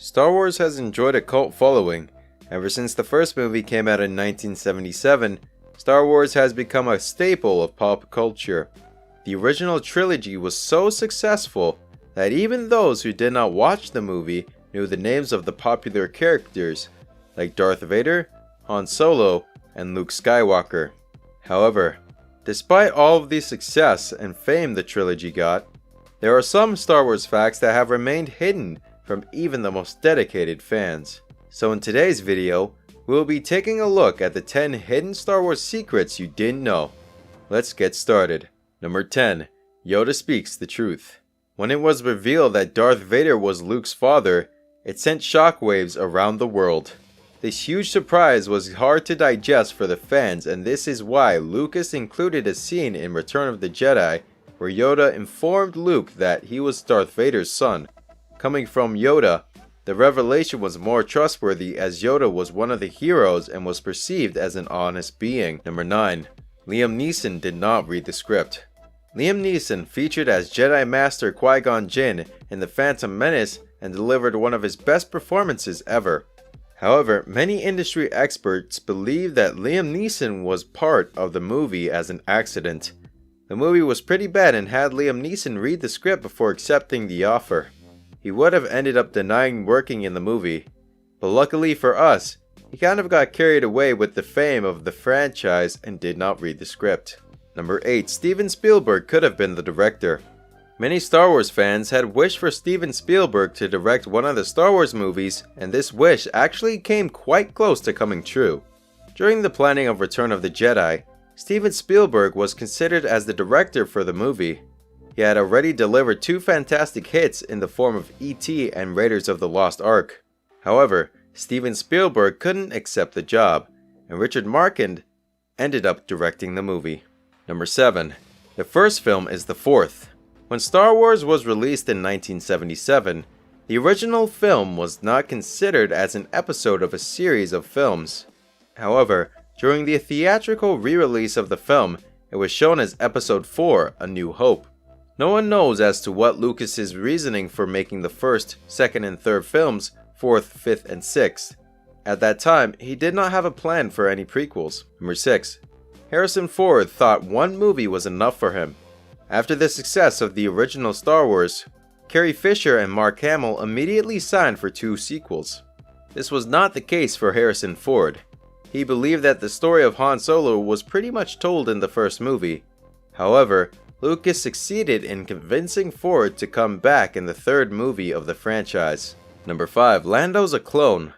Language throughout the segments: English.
Star Wars has enjoyed a cult following. Ever since the first movie came out in 1977, Star Wars has become a staple of pop culture. The original trilogy was so successful that even those who did not watch the movie knew the names of the popular characters, like Darth Vader, Han Solo, and Luke Skywalker. However, despite all of the success and fame the trilogy got, there are some Star Wars facts that have remained hidden from even the most dedicated fans. So in today's video, we'll be taking a look at the 10 hidden Star Wars secrets you didn't know. Let's get started. Number 10. Yoda speaks the truth. When it was revealed that Darth Vader was Luke's father, it sent shockwaves around the world. This huge surprise was hard to digest for the fans, and this is why Lucas included a scene in Return of the Jedi where Yoda informed Luke that he was Darth Vader's son. Coming from Yoda, the revelation was more trustworthy as Yoda was one of the heroes and was perceived as an honest being. Number 9. Liam Neeson did not read the script. Liam Neeson featured as Jedi Master Qui-Gon Jinn in The Phantom Menace and delivered one of his best performances ever. However, many industry experts believe that Liam Neeson was part of the movie as an accident. The movie was pretty bad and had Liam Neeson read the script before accepting the offer. He would have ended up denying working in the movie. But luckily for us, he kind of got carried away with the fame of the franchise and did not read the script. Number 8. Steven Spielberg could have been the director. Many Star Wars fans had wished for Steven Spielberg to direct one of the Star Wars movies, and this wish actually came quite close to coming true. During the planning of Return of the Jedi, Steven Spielberg was considered as the director for the movie. He had already delivered 2 fantastic hits in the form of E.T. and Raiders of the Lost Ark. However, Steven Spielberg couldn't accept the job, and Richard Marquand ended up directing the movie. Number 7. The first film is the fourth. When Star Wars was released in 1977, the original film was not considered as an episode of a series of films. However, during the theatrical re-release of the film, it was shown as Episode 4, A New Hope. No one knows as to what Lucas's reasoning for making the first, second, and third films 4th, 5th, and 6th. At that time, he did not have a plan for any prequels. Number 6. Harrison Ford thought one movie was enough for him. After the success of the original Star Wars, Carrie Fisher and Mark Hamill immediately signed for 2 sequels. This was not the case for Harrison Ford. He believed that the story of Han Solo was pretty much told in the first movie. However, Lucas succeeded in convincing Ford to come back in the third movie of the franchise. Number 5. Lando's a clone.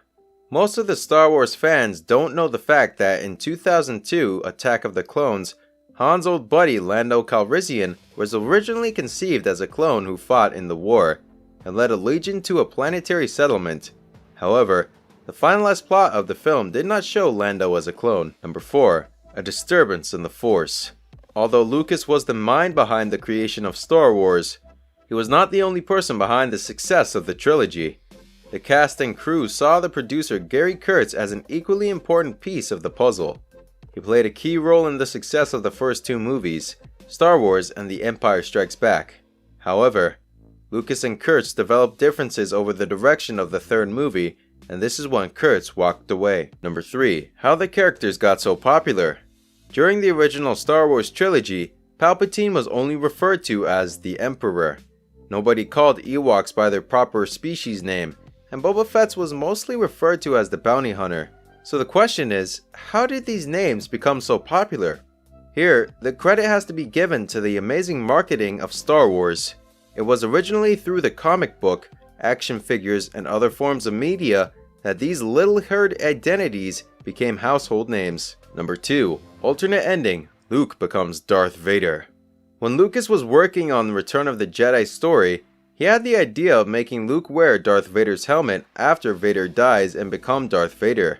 Most of the Star Wars fans don't know the fact that in 2002 Attack of the Clones, Han's old buddy Lando Calrissian was originally conceived as a clone who fought in the war and led a legion to a planetary settlement. However, the finalized plot of the film did not show Lando as a clone. Number 4. A disturbance in the Force. Although Lucas was the mind behind the creation of Star Wars, he was not the only person behind the success of the trilogy. The cast and crew saw the producer Gary Kurtz as an equally important piece of the puzzle. He played a key role in the success of the first 2 movies, Star Wars and The Empire Strikes Back. However, Lucas and Kurtz developed differences over the direction of the third movie, and this is when Kurtz walked away. Number 3. How the characters got so popular. During the original Star Wars trilogy, Palpatine was only referred to as the Emperor. Nobody called Ewoks by their proper species name, and Boba Fett's was mostly referred to as the Bounty Hunter. So the question is, how did these names become so popular? Here, the credit has to be given to the amazing marketing of Star Wars. It was originally through the comic book, action figures, and other forms of media that these little herd identities became household names. Number 2. Alternate ending. Luke becomes Darth Vader. When Lucas was working on the Return of the Jedi story, he had the idea of making Luke wear Darth Vader's helmet after Vader dies and become Darth Vader.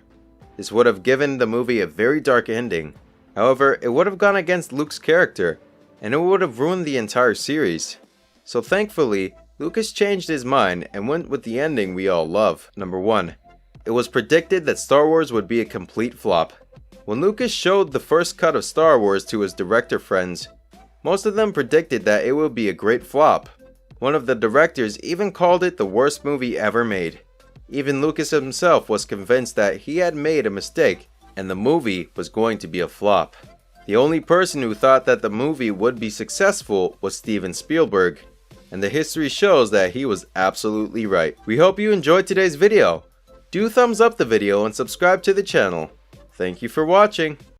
This would have given the movie a very dark ending. However, it would have gone against Luke's character, and it would have ruined the entire series. So thankfully, Lucas changed his mind and went with the ending we all love. Number 1. It was predicted that Star Wars would be a complete flop. When Lucas showed the first cut of Star Wars to his director friends, most of them predicted that it would be a great flop. One of the directors even called it the worst movie ever made. Even Lucas himself was convinced that he had made a mistake and the movie was going to be a flop. The only person who thought that the movie would be successful was Steven Spielberg, and the history shows that he was absolutely right. We hope you enjoyed today's video. Do thumbs up the video and subscribe to the channel. Thank you for watching.